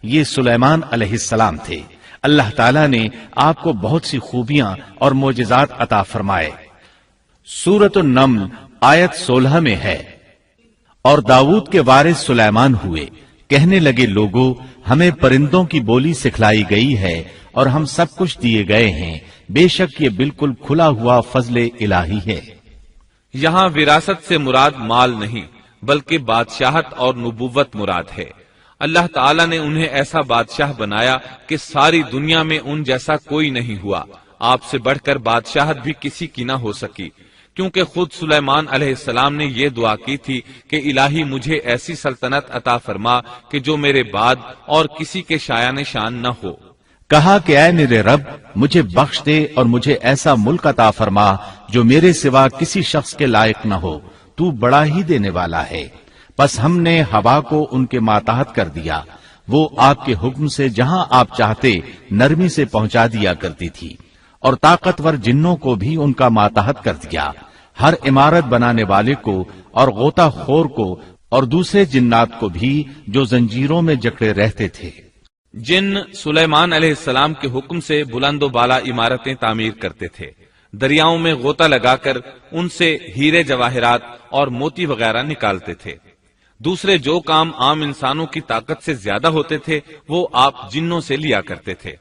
یہ سلیمان علیہ السلام تھے۔ اللہ تعالیٰ نے آپ کو بہت سی خوبیاں اور معجزات عطا فرمائے۔ سورۃ النمل آیت 16 میں ہے، اور داؤد کے وارث سلیمان ہوئے، کہنے لگے لوگوں ہمیں پرندوں کی بولی سکھلائی گئی ہے اور ہم سب کچھ دیے گئے ہیں، بے شک یہ بالکل کھلا ہوا فضل الہی ہے۔ یہاں وراثت سے مراد مال نہیں بلکہ بادشاہت اور نبوت مراد ہے۔ اللہ تعالیٰ نے انہیں ایسا بادشاہ بنایا کہ ساری دنیا میں ان جیسا کوئی نہیں ہوا، آپ سے بڑھ کر بادشاہت بھی کسی کی نہ ہو سکی، کیونکہ خود سلیمان علیہ السلام نے یہ دعا کی تھی کہ الہی مجھے ایسی سلطنت عطا فرما کہ جو میرے بعد اور کسی کے شایان شان نہ ہو۔ کہا کہ اے میرے رب مجھے بخش دے اور مجھے ایسا ملک عطا فرما جو میرے سوا کسی شخص کے لائق نہ ہو، تو بڑا ہی دینے والا ہے۔ پس ہم نے ہوا کو ان کے ماتحت کر دیا، وہ آپ کے حکم سے جہاں آپ چاہتے نرمی سے پہنچا دیا کرتی تھی، اور طاقتور جنوں کو بھی ان کا ماتحت کر دیا، ہر عمارت بنانے والے کو اور غوطہ خور کو اور دوسرے جنات کو بھی جو زنجیروں میں جکڑے رہتے تھے۔ جن سلیمان علیہ السلام کے حکم سے بلند و بالا عمارتیں تعمیر کرتے تھے، دریاؤں میں غوطہ لگا کر ان سے ہیرے جواہرات اور موتی وغیرہ نکالتے تھے۔ دوسرے جو کام عام انسانوں کی طاقت سے زیادہ ہوتے تھے وہ آپ جنوں سے لیا کرتے تھے۔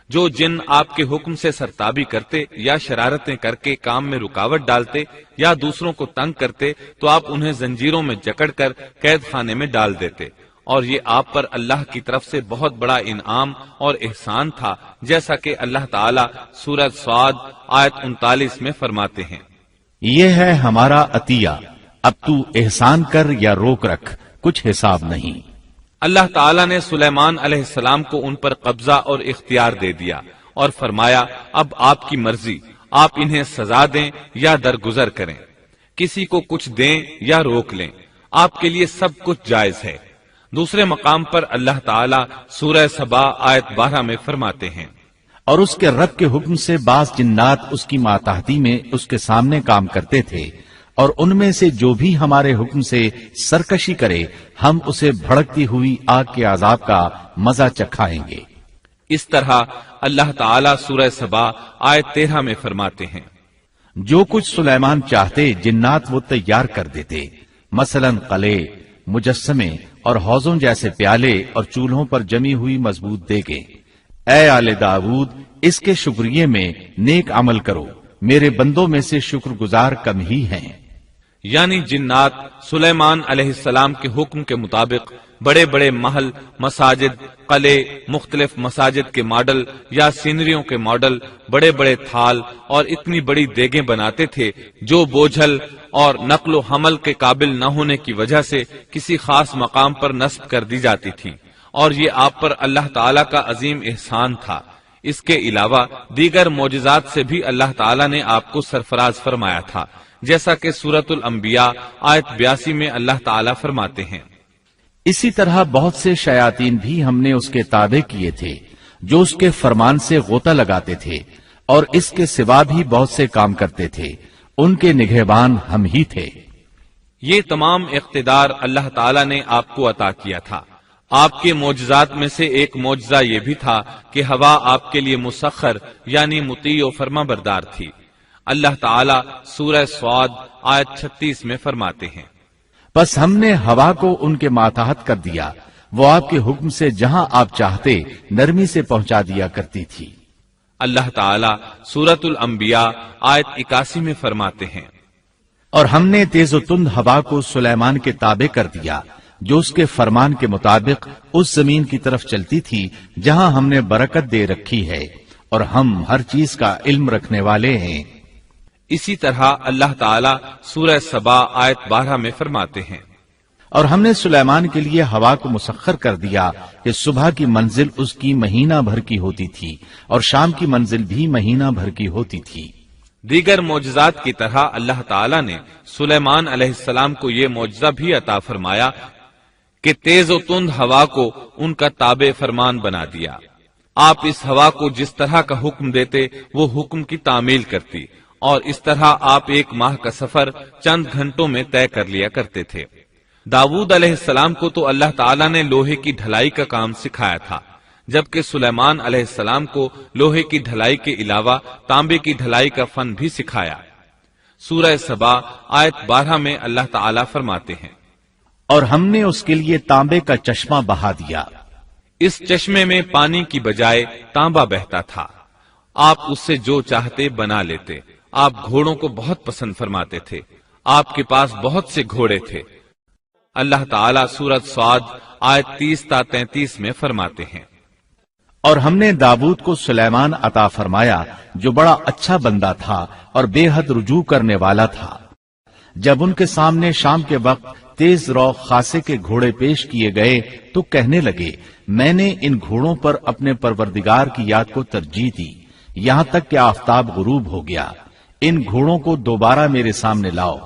جو جن آپ کے حکم سے سرتابی کرتے یا شرارتیں کر کے کام میں رکاوٹ ڈالتے یا دوسروں کو تنگ کرتے تو آپ انہیں زنجیروں میں جکڑ کر قید خانے میں ڈال دیتے، اور یہ آپ پر اللہ کی طرف سے بہت بڑا انعام اور احسان تھا، جیسا کہ اللہ تعالیٰ سورۃ صاد آیت 39 میں فرماتے ہیں، یہ ہے ہمارا عطیہ، اب تو احسان کر یا روک رکھ، کچھ حساب نہیں۔ اللہ تعالیٰ نے سلیمان علیہ السلام کو ان پر قبضہ اور اختیار دے دیا اور فرمایا اب آپ کی مرضی، آپ انہیں سزا دیں یا درگزر کریں، کسی کو کچھ دیں یا روک لیں، آپ کے لیے سب کچھ جائز ہے۔ دوسرے مقام پر اللہ تعالیٰ سورہ سبا آیت 12 میں فرماتے ہیں، اور اس کے رب کے حکم سے بعض جنات اس کی ماتحتی میں اس کے سامنے کام کرتے تھے، اور ان میں سے جو بھی ہمارے حکم سے سرکشی کرے ہم اسے بھڑکتی ہوئی آگ کے عذاب کا مزہ چکھائیں گے۔ اس طرح اللہ تعالیٰ سورہ سبا آیت 13 میں فرماتے ہیں، جو کچھ سلیمان چاہتے جنات وہ تیار کر دیتے، مثلا قلعے، مجسمے اور حوضوں جیسے پیالے اور چولہوں پر جمی ہوئی مضبوط دیگیں۔ اے آل داؤد اس کے شکریے میں نیک عمل کرو، میرے بندوں میں سے شکر گزار کم ہی ہیں۔ یعنی جنات سلیمان علیہ السلام کے حکم کے مطابق بڑے بڑے محل، مساجد، قلعے، مختلف مساجد کے ماڈل یا سینریوں کے ماڈل، بڑے بڑے تھال اور اتنی بڑی دیگیں بناتے تھے جو بوجھل اور نقل و حمل کے قابل نہ ہونے کی وجہ سے کسی خاص مقام پر نصب کر دی جاتی تھی، اور یہ آپ پر اللہ تعالیٰ کا عظیم احسان تھا۔ اس کے علاوہ دیگر معجزات سے بھی اللہ تعالیٰ نے آپ کو سرفراز فرمایا تھا، جیسا کہ سورۃ الانبیاء آیت 82 میں اللہ تعالیٰ فرماتے ہیں، اسی طرح بہت سے شیاطین بھی ہم نے اس کے تابع کیے تھے جو اس کے فرمان سے غوطہ لگاتے تھے، اور اس کے سوا بھی بہت سے کام کرتے تھے، ان کے نگہبان ہم ہی تھے۔ یہ تمام اقتدار اللہ تعالیٰ نے آپ کو عطا کیا تھا۔ آپ کے معجزات میں سے ایک معجزہ یہ بھی تھا کہ ہوا آپ کے لیے مسخر یعنی مطیع و فرما بردار تھی۔ اللہ تعالیٰ سورہ صاد آیت 36 میں فرماتے ہیں، بس ہم نے ہوا کو ان کے ماتحت کر دیا، وہ آپ کے حکم سے جہاں آپ چاہتے نرمی سے پہنچا دیا کرتی تھی۔ اللہ تعالیٰ سورۃ الانبیاء آیت 81 میں فرماتے ہیں، اور ہم نے تیز و تند ہوا کو سلیمان کے تابع کر دیا جو اس کے فرمان کے مطابق اس زمین کی طرف چلتی تھی جہاں ہم نے برکت دے رکھی ہے، اور ہم ہر چیز کا علم رکھنے والے ہیں۔ اسی طرح اللہ تعالیٰ سورہ سبا آیت 12 میں فرماتے ہیں، اور ہم نے سلیمان کے لیے ہوا کو مسخر کر دیا کہ صبح کی منزل اس کی مہینہ بھر کی ہوتی تھی اور شام کی منزل بھی مہینہ بھر کی ہوتی تھی۔ دیگر معجزات کی طرح اللہ تعالیٰ نے سلیمان علیہ السلام کو یہ معجزہ بھی عطا فرمایا کہ تیز و تند ہوا کو ان کا تابع فرمان بنا دیا۔ آپ اس ہوا کو جس طرح کا حکم دیتے وہ حکم کی تعمیل کرتی، اور اس طرح آپ ایک ماہ کا سفر چند گھنٹوں میں طے کر لیا کرتے تھے۔ داؤد علیہ السلام کو تو اللہ تعالیٰ نے لوہے کی ڈھلائی کا کام سکھایا تھا، جبکہ سلیمان علیہ السلام کو لوہے کی ڈھلائی کے علاوہ تانبے کی ڈھلائی کا فن بھی سکھایا۔ سورہ سبا آیت 12 میں اللہ تعالیٰ فرماتے ہیں، اور ہم نے اس کے لیے تانبے کا چشمہ بہا دیا۔ اس چشمے میں پانی کی بجائے تانبا بہتا تھا، آپ اس سے جو چاہتے بنا لیتے۔ آپ گھوڑوں کو بہت پسند فرماتے تھے، آپ کے پاس بہت سے گھوڑے تھے۔ اللہ تعالیٰ سورۃ صاد آیت 30 تا 33 میں فرماتے ہیں، اور ہم نے داؤد کو سلیمان عطا فرمایا جو بڑا اچھا بندہ تھا اور بے حد رجوع کرنے والا تھا۔ جب ان کے سامنے شام کے وقت تیز رو خاصے کے گھوڑے پیش کیے گئے تو کہنے لگے، میں نے ان گھوڑوں پر اپنے پروردگار کی یاد کو ترجیح دی یہاں تک کہ آفتاب غروب ہو گیا۔ ان گھوڑوں کو دوبارہ میرے سامنے لاؤ۔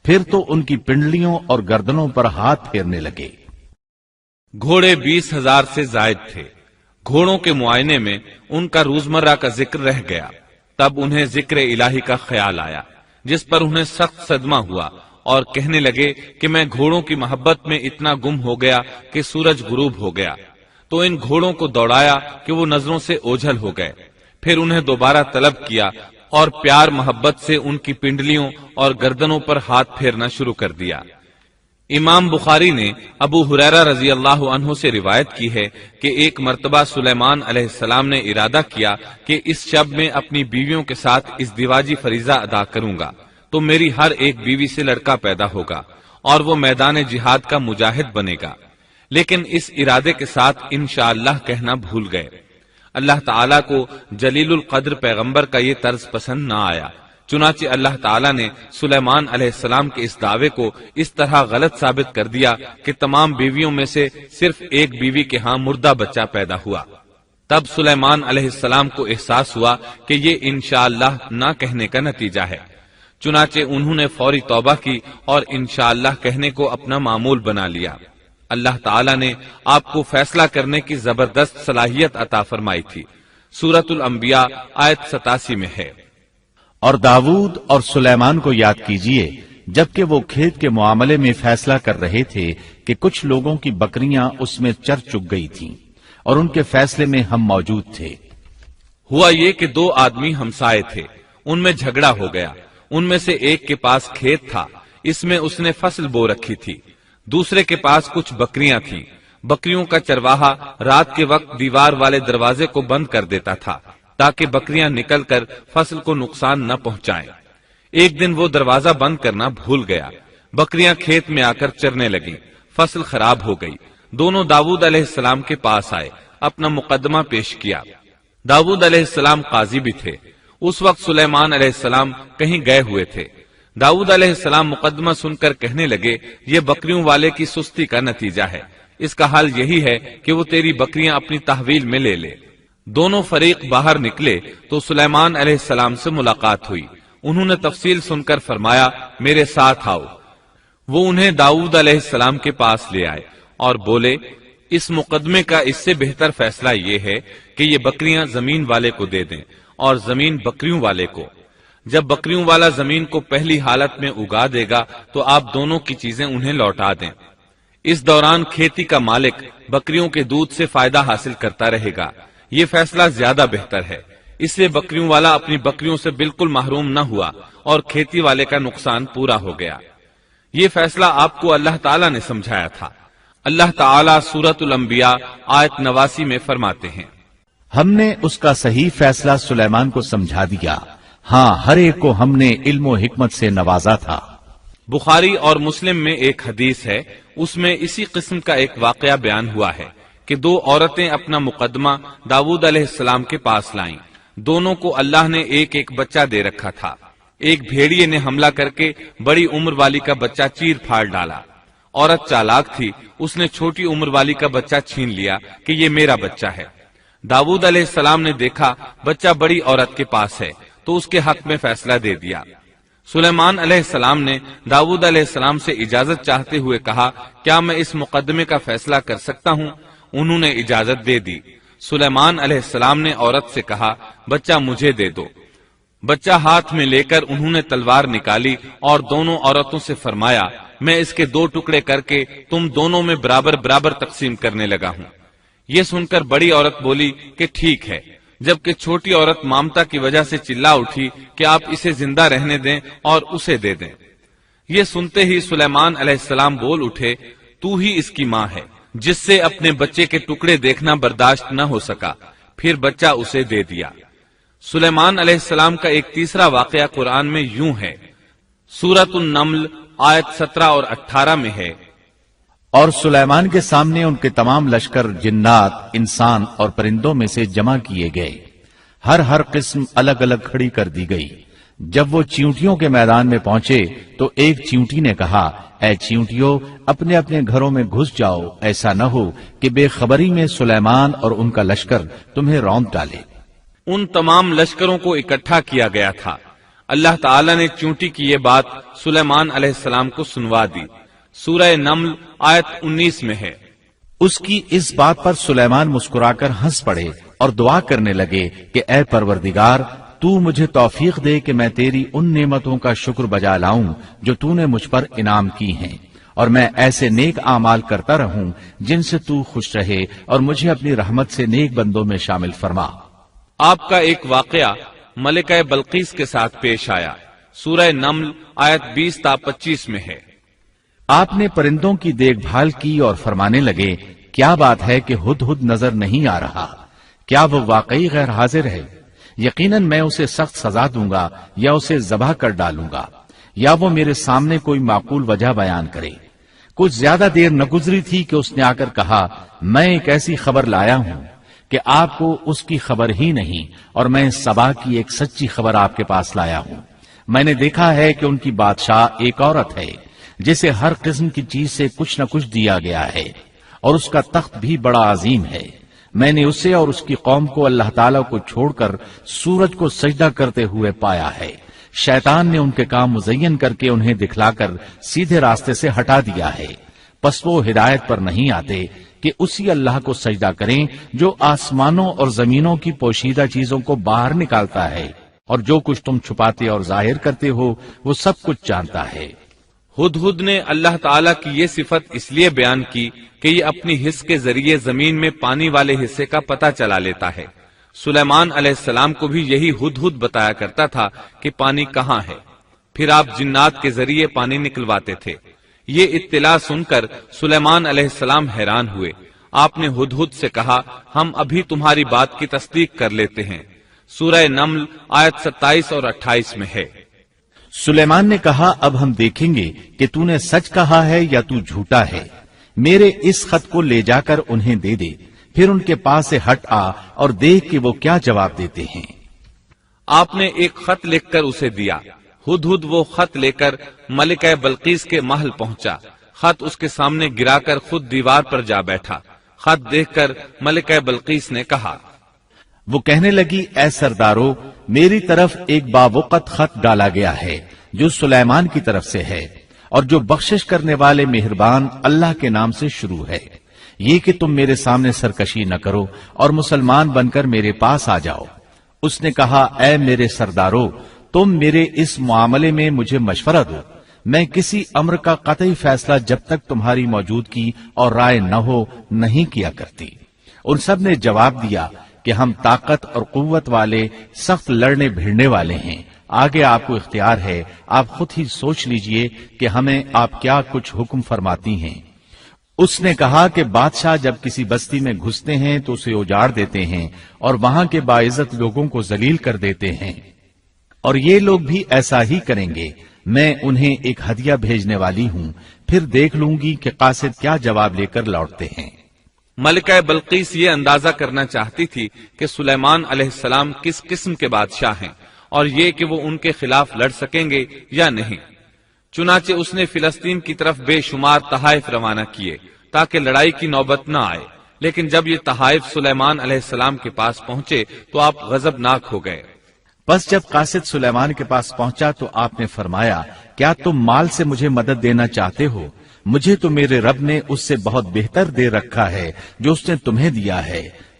پھر تو ان کی پنڈلیوں اور گردنوں پر ہاتھ پھیرنے لگے۔ گھوڑے 20,000 سے زائد تھے۔ گھوڑوں کے معائنے میں ان کا روزمرہ کا ذکر رہ گیا۔ تب انہیں ذکر الہی کا خیال آیا، جس پر انہیں سخت صدمہ ہوا اور کہنے لگے کہ میں گھوڑوں کی محبت میں اتنا گم ہو گیا کہ سورج غروب ہو گیا۔ تو ان گھوڑوں کو دوڑایا کہ وہ نظروں سے اوجھل ہو گئے۔ پھر انہیں دوبارہ طلب کیا اور پیار محبت سے ان کی پنڈلیوں اور گردنوں پر ہاتھ پھیرنا شروع کر دیا۔ امام بخاری نے ابو ہریرہ رضی اللہ عنہ سے روایت کی ہے کہ ایک مرتبہ سلیمان علیہ السلام نے ارادہ کیا کہ اس شب میں اپنی بیویوں کے ساتھ ازدواجی فریضہ ادا کروں گا تو میری ہر ایک بیوی سے لڑکا پیدا ہوگا اور وہ میدان جہاد کا مجاہد بنے گا، لیکن اس ارادے کے ساتھ انشاءاللہ کہنا بھول گئے۔ اللہ تعالیٰ کو جلیل القدر پیغمبر کا یہ طرز پسند نہ آیا، چنانچہ اللہ تعالیٰ نے سلیمان علیہ السلام کے اس دعوے کو اس طرح غلط ثابت کر دیا کہ تمام بیویوں میں سے صرف ایک بیوی کے ہاں مردہ بچہ پیدا ہوا۔ تب سلیمان علیہ السلام کو احساس ہوا کہ یہ انشاءاللہ نہ کہنے کا نتیجہ ہے، چنانچہ انہوں نے فوری توبہ کی اور انشاءاللہ کہنے کو اپنا معمول بنا لیا۔ اللہ تعالیٰ نے آپ کو فیصلہ کرنے کی زبردست صلاحیت عطا فرمائی تھی۔ سورۃ الانبیاء آیت 87 میں ہے، اور داؤد اور سلیمان کو یاد کیجئے جبکہ وہ کھیت کے معاملے میں فیصلہ کر رہے تھے کہ کچھ لوگوں کی بکریاں اس میں چر چگ گئی تھیں اور ان کے فیصلے میں ہم موجود تھے۔ ہوا یہ کہ دو آدمی ہمسائے تھے، ان میں جھگڑا ہو گیا۔ ان میں سے ایک کے پاس کھیت تھا، اس میں اس نے فصل بو رکھی تھی، دوسرے کے پاس کچھ بکریاں تھیں۔ بکریوں کا چرواہا رات کے وقت دیوار والے دروازے کو بند کر دیتا تھا تاکہ بکریاں نکل کر فصل کو نقصان نہ پہنچائیں۔ ایک دن وہ دروازہ بند کرنا بھول گیا، بکریاں کھیت میں آ کر چرنے لگیں، فصل خراب ہو گئی۔ دونوں داؤد علیہ السلام کے پاس آئے، اپنا مقدمہ پیش کیا۔ داؤد علیہ السلام قاضی بھی تھے۔ اس وقت سلیمان علیہ السلام کہیں گئے ہوئے تھے۔ داؤد علیہ السلام مقدمہ سن کر کہنے لگے، یہ بکریوں والے کی سستی کا نتیجہ ہے، اس کا حل یہی ہے کہ وہ تیری بکریاں اپنی تحویل میں لے لے۔ دونوں فریق باہر نکلے تو سلیمان علیہ السلام سے ملاقات ہوئی۔ انہوں نے تفصیل سن کر فرمایا، میرے ساتھ آؤ۔ وہ انہیں داؤد علیہ السلام کے پاس لے آئے اور بولے، اس مقدمے کا اس سے بہتر فیصلہ یہ ہے کہ یہ بکریاں زمین والے کو دے دیں اور زمین بکریوں والے کو۔ جب بکریوں والا زمین کو پہلی حالت میں اگا دے گا تو آپ دونوں کی چیزیں انہیں لوٹا دیں۔ اس دوران کھیتی کا مالک بکریوں کے دودھ سے فائدہ حاصل کرتا رہے گا۔ یہ فیصلہ زیادہ بہتر ہے۔ اس سے بکریوں والا اپنی بکریوں سے بالکل محروم نہ ہوا اور کھیتی والے کا نقصان پورا ہو گیا۔ یہ فیصلہ آپ کو اللہ تعالیٰ نے سمجھایا تھا۔ اللہ تعالیٰ سورۃ الانبیاء آیت 89 میں فرماتے ہیں، ہم نے اس کا صحیح فیصلہ سلیمان کو سمجھا دیا، ہاں ہر ایک کو ہم نے علم و حکمت سے نوازا تھا۔ بخاری اور مسلم میں ایک حدیث ہے، اس میں اسی قسم کا ایک واقعہ بیان ہوا ہے کہ دو عورتیں اپنا مقدمہ داؤد علیہ السلام کے پاس لائیں۔ دونوں کو اللہ نے ایک ایک بچہ دے رکھا تھا۔ ایک بھیڑیے نے حملہ کر کے بڑی عمر والی کا بچہ چیر پھاڑ ڈالا۔ عورت چالاک تھی، اس نے چھوٹی عمر والی کا بچہ چھین لیا کہ یہ میرا بچہ ہے۔ داؤد علیہ السلام نے دیکھا بچہ بڑی عورت کے پاس ہے تو اس کے حق میں فیصلہ دے دیا۔ سلیمان علیہ السلام نے داؤد علیہ السلام سے اجازت چاہتے ہوئے کہا، کیا میں اس مقدمے کا فیصلہ کر سکتا ہوں؟ انہوں نے اجازت دے دی۔ سلیمان علیہ السلام نے عورت سے کہا، بچہ مجھے دے دو۔ بچہ ہاتھ میں لے کر انہوں نے تلوار نکالی اور دونوں عورتوں سے فرمایا میں اس کے 2 ٹکڑے کر کے تم دونوں میں برابر برابر تقسیم کرنے لگا ہوں۔ یہ سن کر بڑی عورت بولی کہ ٹھیک ہے، جبکہ چھوٹی عورت مامتا کی وجہ سے چلا اٹھی کہ آپ اسے زندہ رہنے دیں اور اسے دے دیں۔ یہ سنتے ہی سلیمان علیہ السلام بول اٹھے تو ہی اس کی ماں ہے، جس سے اپنے بچے کے ٹکڑے دیکھنا برداشت نہ ہو سکا، پھر بچہ اسے دے دیا۔ سلیمان علیہ السلام کا ایک تیسرا واقعہ قرآن میں یوں ہے، سورۃ النمل آیت 17 اور 18 میں ہے، اور سلیمان کے سامنے ان کے تمام لشکر جنات، انسان اور پرندوں میں سے جمع کیے گئے، ہر قسم الگ الگ کھڑی کر دی گئی۔ جب وہ چیونٹیوں کے میدان میں پہنچے تو ایک چیونٹی نے کہا اے چیونٹیوں اپنے اپنے گھروں میں گھس جاؤ، ایسا نہ ہو کہ بے خبری میں سلیمان اور ان کا لشکر تمہیں روند ڈالے۔ ان تمام لشکروں کو اکٹھا کیا گیا تھا۔ اللہ تعالیٰ نے چیونٹی کی یہ بات سلیمان علیہ السلام کو سنوا دی۔ سورہ نمل آیت 19 میں ہے، اس کی اس بات پر سلیمان مسکرا کر ہنس پڑے اور دعا کرنے لگے کہ اے پروردگار تو مجھے توفیق دے کہ میں تیری ان نعمتوں کا شکر بجا لاؤں جو تو نے مجھ پر انعام کی ہیں، اور میں ایسے نیک اعمال کرتا رہوں جن سے تو خوش رہے، اور مجھے اپنی رحمت سے نیک بندوں میں شامل فرما۔ آپ کا ایک واقعہ ملکہ بلقیس کے ساتھ پیش آیا۔ سورہ نمل آیت 20 تا 25 میں ہے، آپ نے پرندوں کی دیکھ بھال کی اور فرمانے لگے کیا بات ہے کہ ہدہد نظر نہیں آ رہا، کیا وہ واقعی غیر حاضر ہے؟ یقیناً میں اسے سخت سزا دوں گا یا اسے ذبح کر ڈالوں گا، یا وہ میرے سامنے کوئی معقول وجہ بیان کرے۔ کچھ زیادہ دیر نہ گزری تھی کہ اس نے آ کر کہا میں ایک ایسی خبر لایا ہوں کہ آپ کو اس کی خبر ہی نہیں، اور میں سبا کی ایک سچی خبر آپ کے پاس لایا ہوں۔ میں نے دیکھا ہے کہ ان کی بادشاہ ایک عورت ہے جسے ہر قسم کی چیز سے کچھ نہ کچھ دیا گیا ہے، اور اس کا تخت بھی بڑا عظیم ہے۔ میں نے اسے اور اس کی قوم کو اللہ تعالیٰ کو چھوڑ کر سورج کو سجدہ کرتے ہوئے پایا ہے۔ شیطان نے ان کے کام مزین کر کے انہیں دکھلا کر سیدھے راستے سے ہٹا دیا ہے، پس وہ ہدایت پر نہیں آتے کہ اسی اللہ کو سجدہ کریں جو آسمانوں اور زمینوں کی پوشیدہ چیزوں کو باہر نکالتا ہے، اور جو کچھ تم چھپاتے اور ظاہر کرتے ہو وہ سب کچھ جانتا ہے۔ ہدہد نے اللہ تعالیٰ کی یہ صفت اس لیے بیان کی کہ یہ اپنی حس کے ذریعے زمین میں پانی والے حصے کا پتہ چلا لیتا ہے۔ سلیمان علیہ السلام کو بھی یہی ہدہد بتایا کرتا تھا کہ پانی کہاں ہے، پھر آپ جنات کے ذریعے پانی نکلواتے تھے۔ یہ اطلاع سن کر سلیمان علیہ السلام حیران ہوئے۔ آپ نے ہدہد سے کہا ہم ابھی تمہاری بات کی تصدیق کر لیتے ہیں۔ سورہ نمل آیت 27 اور 28 میں ہے، سلیمان نے کہا اب ہم دیکھیں گے کہ تو نے سچ کہا ہے یا تو جھوٹا ہے۔ میرے اس خط کو لے جا کر انہیں دے دے، پھر ان کے پاس سے ہٹ آ اور دیکھ کہ وہ کیا جواب دیتے ہیں۔ آپ نے ایک خط لکھ کر اسے دیا۔ ہدہد وہ خط لے کر ملکہ بلقیس کے محل پہنچا۔ خط اس کے سامنے گرا کر خود دیوار پر جا بیٹھا۔ خط دیکھ کر ملکہ بلقیس نے کہا، وہ کہنے لگی اے سردارو میری طرف ایک باوقت خط ڈالا گیا ہے جو سلیمان کی طرف سے ہے، اور جو بخشش کرنے والے مہربان اللہ کے نام سے شروع ہے، یہ کہ تم میرے سامنے سرکشی نہ کرو اور مسلمان بن کر میرے پاس آ جاؤ۔ اس نے کہا اے میرے سردارو تم میرے اس معاملے میں مجھے مشورہ دو، میں کسی امر کا قطعی فیصلہ جب تک تمہاری موجودگی اور رائے نہ ہو نہیں کیا کرتی۔ ان سب نے جواب دیا کہ ہم طاقت اور قوت والے، سخت لڑنے بھیڑنے والے ہیں، آگے آپ کو اختیار ہے، آپ خود ہی سوچ لیجئے کہ ہمیں آپ کیا کچھ حکم فرماتی ہیں۔ اس نے کہا کہ بادشاہ جب کسی بستی میں گھستے ہیں تو اسے اجاڑ دیتے ہیں اور وہاں کے باعزت لوگوں کو ذلیل کر دیتے ہیں، اور یہ لوگ بھی ایسا ہی کریں گے۔ میں انہیں ایک ہدیہ بھیجنے والی ہوں، پھر دیکھ لوں گی کہ قاصد کیا جواب لے کر لوٹتے ہیں۔ ملکہ بلقیس یہ اندازہ کرنا چاہتی تھی کہ سلیمان علیہ السلام کس قسم کے بادشاہ ہیں، اور یہ کہ وہ ان کے خلاف لڑ سکیں گے یا نہیں۔ چنانچہ اس نے فلسطین کی طرف بے شمار تحائف روانہ کیے تاکہ لڑائی کی نوبت نہ آئے، لیکن جب یہ تحائف سلیمان علیہ السلام کے پاس پہنچے تو آپ غضبناک ہو گئے۔ بس جب قاصد سلیمان کے پاس پہنچا تو آپ نے فرمایا کیا تم مال سے مجھے مدد دینا چاہتے ہو؟ مجھے تو میرے رب نے اس سے بہت بہتر دے رکھا ہے جو اس نے تمہیں دیا ہے۔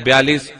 42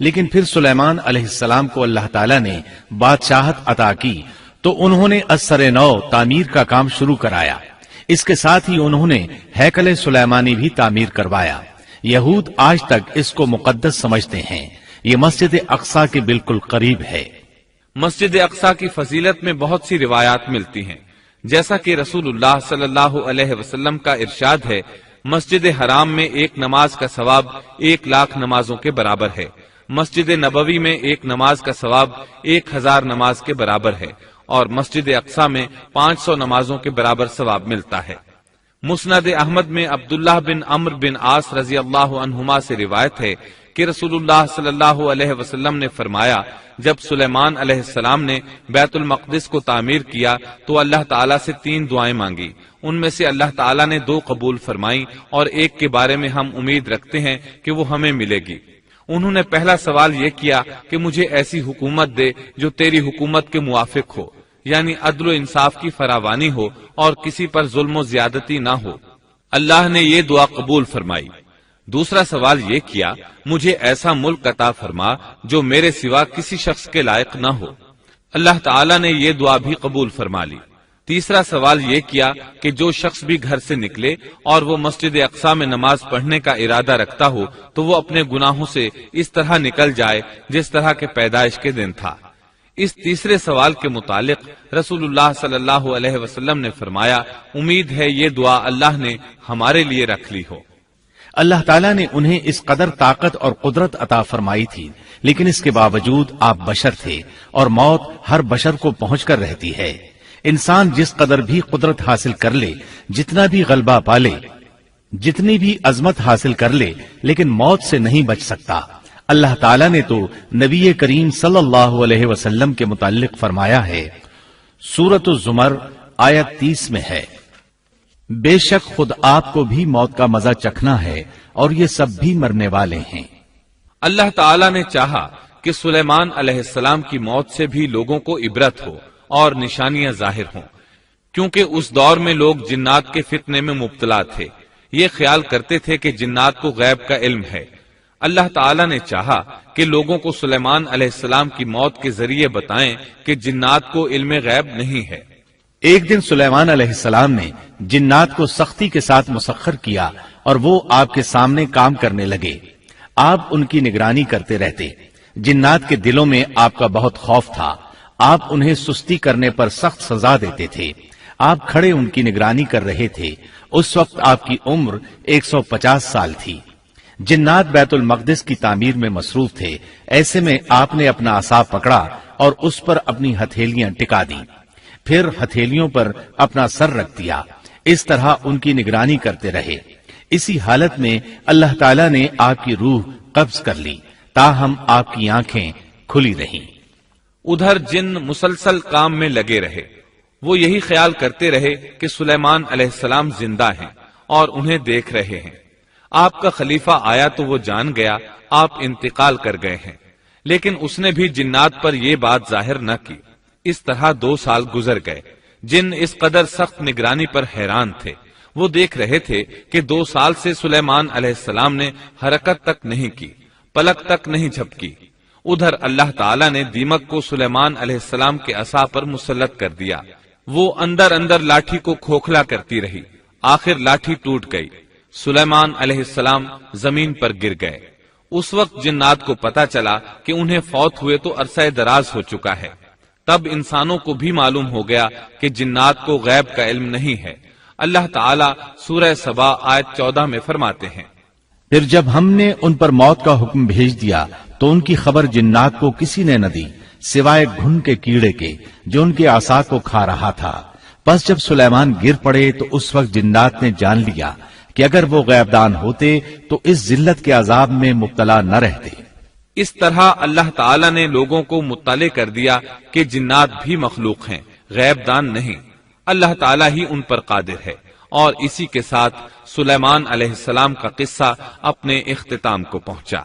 لیکن پھر سلیمان علیہ السلام کو اللہ تعالیٰ نے بادشاہت عطا کی تو انہوں نے اثر نو تعمیر کا کام شروع کرایا۔ اس کے ساتھ ہی انہوں نے ہیکل سلیمانی بھی تعمیر کروایا۔ یہود آج تک اس کو مقدس سمجھتے ہیں۔ یہ مسجد اقصی کے بالکل قریب ہے۔ مسجد اقصی کی فضیلت میں بہت سی روایات ملتی ہیں، جیسا کہ رسول اللہ صلی اللہ علیہ وسلم کا ارشاد ہے، مسجد حرام میں ایک نماز کا ثواب 1,00,000 نمازوں کے برابر ہے، مسجد نبوی میں ایک نماز کا ثواب 1,000 نماز کے برابر ہے، اور مسجد اقصی میں 500 نمازوں کے برابر ثواب ملتا ہے۔ مسند احمد میں عبداللہ بن عمرو بن عاص رضی اللہ عنہما سے روایت ہے کہ رسول اللہ صلی اللہ علیہ وسلم نے فرمایا، جب سلیمان علیہ السلام نے بیت المقدس کو تعمیر کیا تو اللہ تعالیٰ سے 3 دعائیں مانگی، ان میں سے اللہ تعالیٰ نے 2 قبول فرمائیں اور ایک کے بارے میں ہم امید رکھتے ہیں کہ وہ ہمیں ملے گی۔ انہوں نے پہلا سوال یہ کیا کہ مجھے ایسی حکومت دے جو تیری حکومت کے موافق ہو، یعنی عدل و انصاف کی فراوانی ہو اور کسی پر ظلم و زیادتی نہ ہو۔ اللہ نے یہ دعا قبول فرمائی۔ دوسرا سوال یہ کیا، مجھے ایسا ملک عطا فرما جو میرے سوا کسی شخص کے لائق نہ ہو۔ اللہ تعالیٰ نے یہ دعا بھی قبول فرما لی۔ تیسرا سوال یہ کیا کہ جو شخص بھی گھر سے نکلے اور وہ مسجد اقصی میں نماز پڑھنے کا ارادہ رکھتا ہو تو وہ اپنے گناہوں سے اس طرح نکل جائے جس طرح کے پیدائش کے دن تھا۔ اس تیسرے سوال کے متعلق رسول اللہ صلی اللہ علیہ وسلم نے فرمایا، امید ہے یہ دعا اللہ نے ہمارے لیے رکھ لی ہو۔ اللہ تعالیٰ نے انہیں اس قدر طاقت اور قدرت عطا فرمائی تھی، لیکن اس کے باوجود آپ بشر تھے اور موت ہر بشر کو پہنچ کر رہتی ہے۔ انسان جس قدر بھی قدرت حاصل کر لے، جتنا بھی غلبہ پالے، جتنی بھی عظمت حاصل کر لے، لیکن موت سے نہیں بچ سکتا۔ اللہ تعالیٰ نے تو نبی کریم صلی اللہ علیہ وسلم کے متعلق فرمایا ہے، سورۃ الزمر آیت 30 میں ہے، بے شک خود آپ کو بھی موت کا مزہ چکھنا ہے اور یہ سب بھی مرنے والے ہیں۔ اللہ تعالیٰ نے چاہا کہ سلیمان علیہ السلام کی موت سے بھی لوگوں کو عبرت ہو اور نشانیاں ظاہر ہوں، کیونکہ اس دور میں لوگ جنات کے فتنے میں مبتلا تھے۔ یہ خیال کرتے تھے کہ جنات کو غیب کا علم ہے۔ اللہ تعالیٰ نے چاہا کہ لوگوں کو سلیمان علیہ السلام کی موت کے ذریعے بتائیں کہ جنات کو علم غیب نہیں ہے۔ ایک دن سلیمان علیہ السلام نے جنات کو سختی کے ساتھ مسخر کیا اور وہ آپ کے سامنے کام کرنے لگے۔ آپ ان کی نگرانی کرتے رہتے۔ جنات کے دلوں میں آپ کا بہت خوف تھا۔ آپ انہیں سستی کرنے پر سخت سزا دیتے تھے۔ آپ کھڑے ان کی نگرانی کر رہے تھے۔ اس وقت آپ کی عمر 150 سال تھی۔ جنات بیت المقدس کی تعمیر میں مصروف تھے۔ ایسے میں آپ نے اپنا عصا پکڑا اور اس پر اپنی ہتھیلیاں ٹکا دیں، پھر ہتھیلیوں پر اپنا سر رکھ دیا۔ اس طرح ان کی نگرانی کرتے رہے۔ اسی حالت میں اللہ تعالیٰ نے آپ کی روح قبض کر لی، تاہم آپ کی آنکھیں کھلی رہیں۔ ادھر جن مسلسل کام میں لگے رہے۔ وہ یہی خیال کرتے رہے کہ سلیمان علیہ السلام زندہ ہیں اور انہیں دیکھ رہے ہیں۔ آپ کا خلیفہ آیا تو وہ جان گیا آپ انتقال کر گئے ہیں، لیکن اس نے بھی جنات پر یہ بات ظاہر نہ کی۔ اس طرح 2 سال گزر گئے۔ جن اس قدر سخت نگرانی پر حیران تھے۔ وہ دیکھ رہے تھے کہ 2 سال سے سلیمان علیہ السلام نے حرکت تک نہیں کی، پلک تک نہیں جھپکی۔ ادھر اللہ تعالیٰ نے دیمک کو سلیمان علیہ السلام کے عصا پر مسلط کر دیا۔ وہ اندر اندر لاٹھی کو کھوکھلا کرتی رہی۔ آخر لاٹھی ٹوٹ گئی۔ سلیمان علیہ السلام زمین پر گر گئے۔ اس وقت جنات کو پتا چلا کہ انہیں فوت ہوئے تو عرصہ دراز ہو چکا ہے۔ تب انسانوں کو بھی معلوم ہو گیا کہ جنات کو غیب کا علم نہیں ہے۔ اللہ تعالیٰ سورہ سبا آیت 14 میں فرماتے ہیں، پھر جب ہم نے ان پر موت کا حکم بھیج دیا تو ان کی خبر جنات کو کسی نے نہ دی سوائے گھن کے کیڑے کے جو ان کے عصا کو کھا رہا تھا۔ پس جب سلیمان گر پڑے تو اس وقت جنات نے جان لیا کہ اگر وہ غیب دان ہوتے تو اس ذلت کے عذاب میں مبتلا نہ رہتے۔ اس طرح اللہ تعالیٰ نے لوگوں کو مطلع کر دیا کہ جنات بھی مخلوق ہیں، غیب دان نہیں۔ اللہ تعالیٰ ہی ان پر قادر ہے۔ اور اسی کے ساتھ سلیمان علیہ السلام کا قصہ اپنے اختتام کو پہنچا۔